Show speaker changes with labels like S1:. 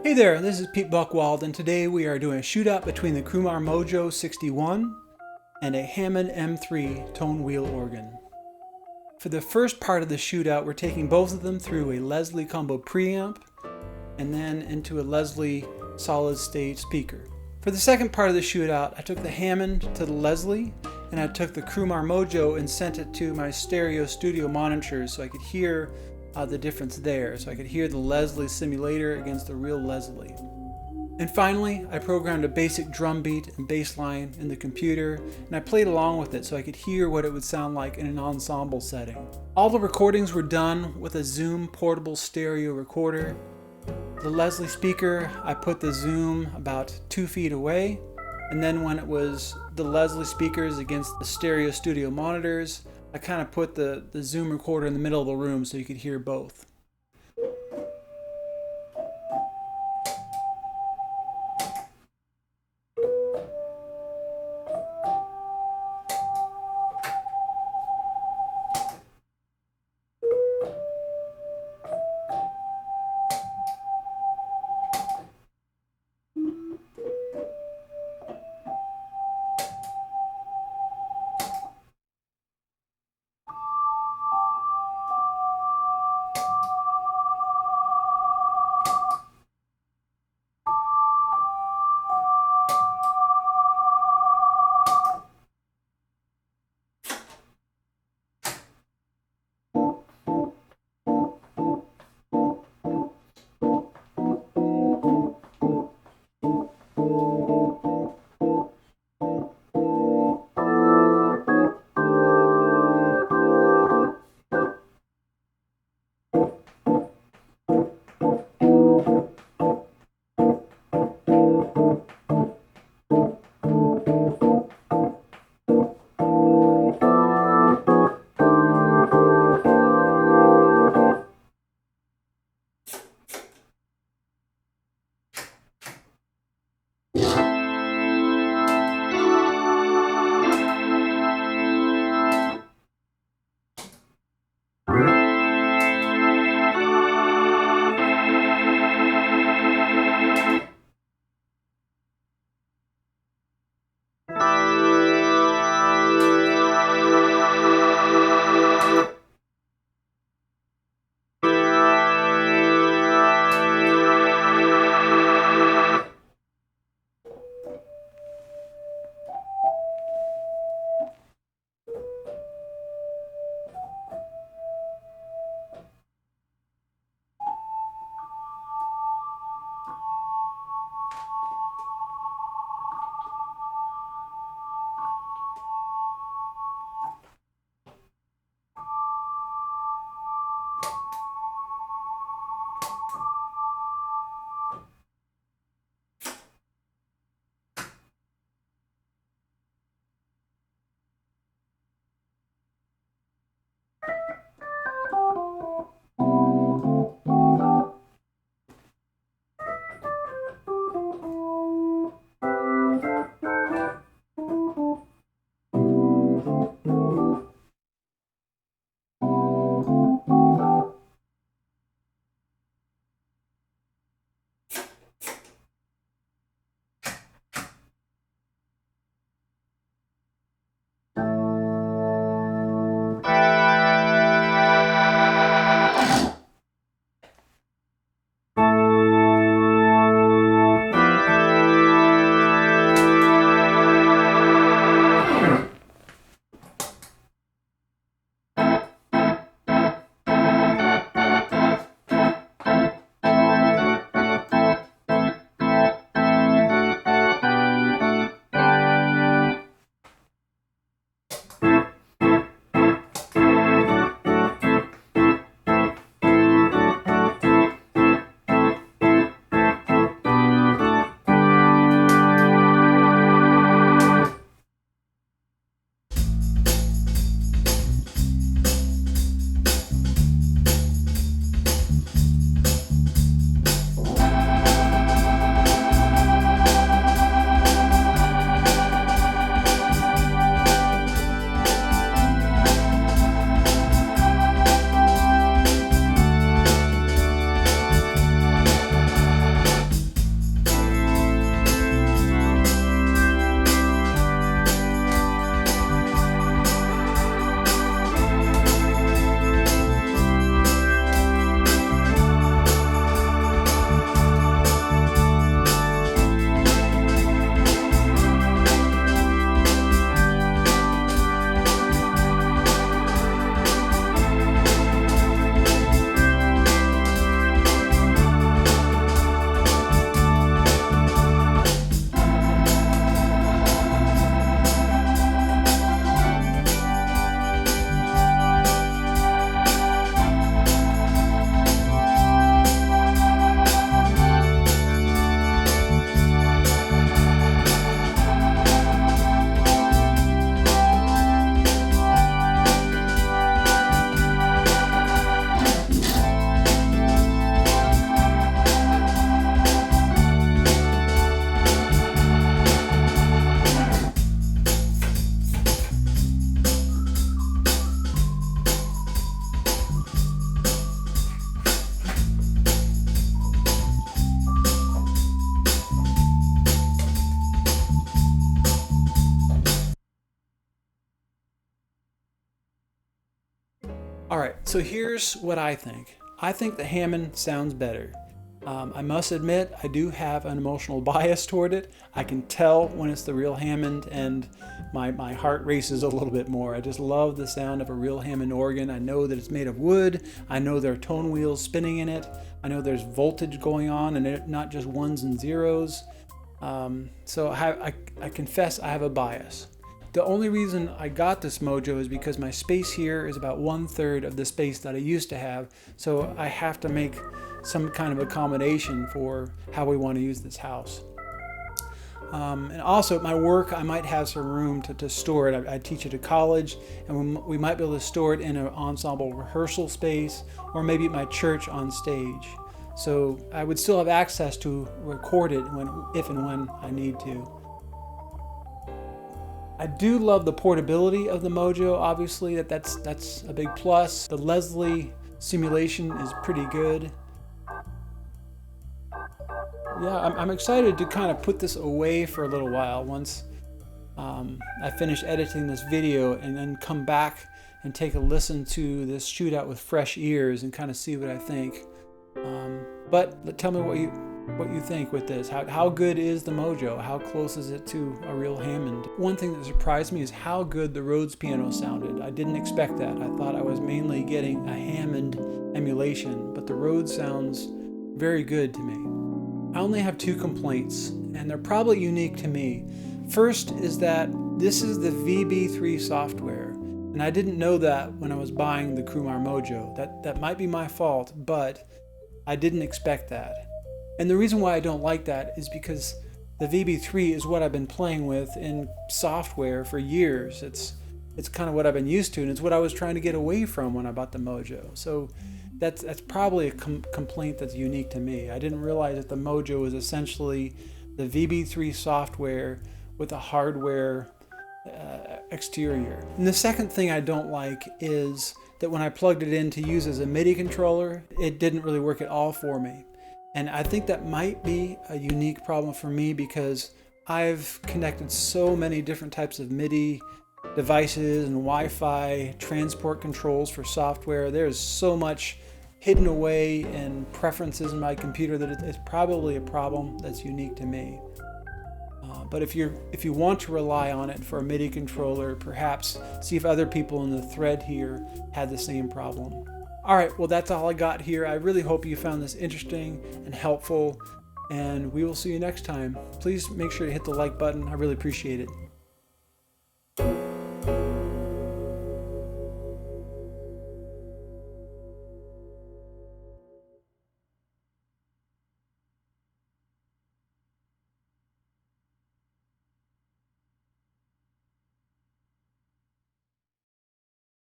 S1: Hey there, this is Pete Buchwald, and today we are doing a shootout between the Crumar Mojo 61 and a Hammond M3 tone wheel organ. For the first part of the shootout, we're taking both of them through a Leslie combo preamp and then into a Leslie solid state speaker. For the second part of the shootout, I took the Hammond to the Leslie and I took the Crumar Mojo and sent it to my stereo studio monitors so I could hear the difference there, so I could hear the Leslie simulator against the real Leslie. And finally, I programmed a basic drum beat and bass line in the computer, and I played along with it so I could hear what it would sound like in an ensemble setting. All the recordings were done with a Zoom portable stereo recorder. The Leslie speaker, I put the Zoom about 2 feet away, and then when it was the Leslie speakers against the stereo studio monitors, I kind of put the Zoom recorder in the middle of the room so you could hear both. So here's what I think. I think the Hammond sounds better. I must admit, I do have an emotional bias toward it. I can tell when it's the real Hammond, and my heart races a little bit more. I just love the sound of a real Hammond organ. I know that it's made of wood. I know there are tone wheels spinning in it. I know there's voltage going on and not just ones and zeros. So I confess I have a bias. The only reason I got this Mojo is because my space here is about 1/3 of the space that I used to have. So I have to make some kind of accommodation for how we want to use this house. And also at my work, I might have some room to store it. I teach at a college, and we might be able to store it in an ensemble rehearsal space, or maybe at my church on stage. So I would still have access to record it if and when I need to. I do love the portability of the Mojo. Obviously, that's a big plus. The Leslie simulation is pretty good. Yeah, I'm excited to kind of put this away for a little while once I finish editing this video, and then come back and take a listen to this shootout with fresh ears and kind of see what I think. But tell me what you think with this. How good is the Mojo? How close is it to a real Hammond? One thing that surprised me is how good the Rhodes piano sounded. I didn't expect that. I thought I was mainly getting a Hammond emulation, but the Rhodes sounds very good to me. I only have 2 complaints, and they're probably unique to me. First is that this is the VB3 software, and I didn't know that when I was buying the Crumar Mojo. That might be my fault, but I didn't expect that. And the reason why I don't like that is because the VB3 is what I've been playing with in software for years. It's kind of what I've been used to, and it's what I was trying to get away from when I bought the Mojo. So that's probably a complaint that's unique to me. I didn't realize that the Mojo is essentially the VB3 software with a hardware exterior. And the second thing I don't like is that when I plugged it in to use as a MIDI controller, it didn't really work at all for me. And I think that might be a unique problem for me because I've connected so many different types of MIDI devices and Wi-Fi transport controls for software. There's so much hidden away in preferences in my computer that it's probably a problem that's unique to me. But if you want to rely on it for a MIDI controller, perhaps see if other people in the thread here had the same problem. All right, well, that's all I got here. I really hope you found this interesting and helpful, and we will see you next time. Please make sure to hit the like button. I really appreciate it.